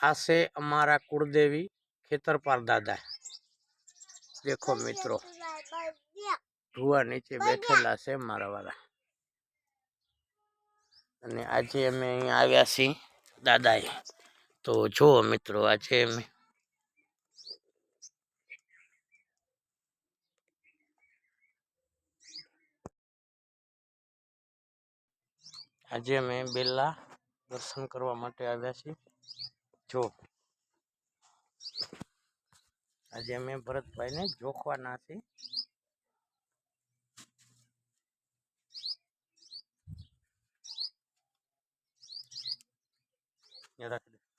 આ છે અમારા કુળદેવી ખેતરપાલ દાદા। દેખો મિત્રો, ધુવા નીચે બેઠેલા છે મારા વાળા। અને આજે અમે અહીંયા આવ્યા છીએ દાદાએ। તો જુઓ મિત્રો, આજે અમે બેલા દર્શન કરવા માટે આવ્યા છીએ। જો આજે અમે ભરતભાઈને જોખવાના છીએ। રાખી દે।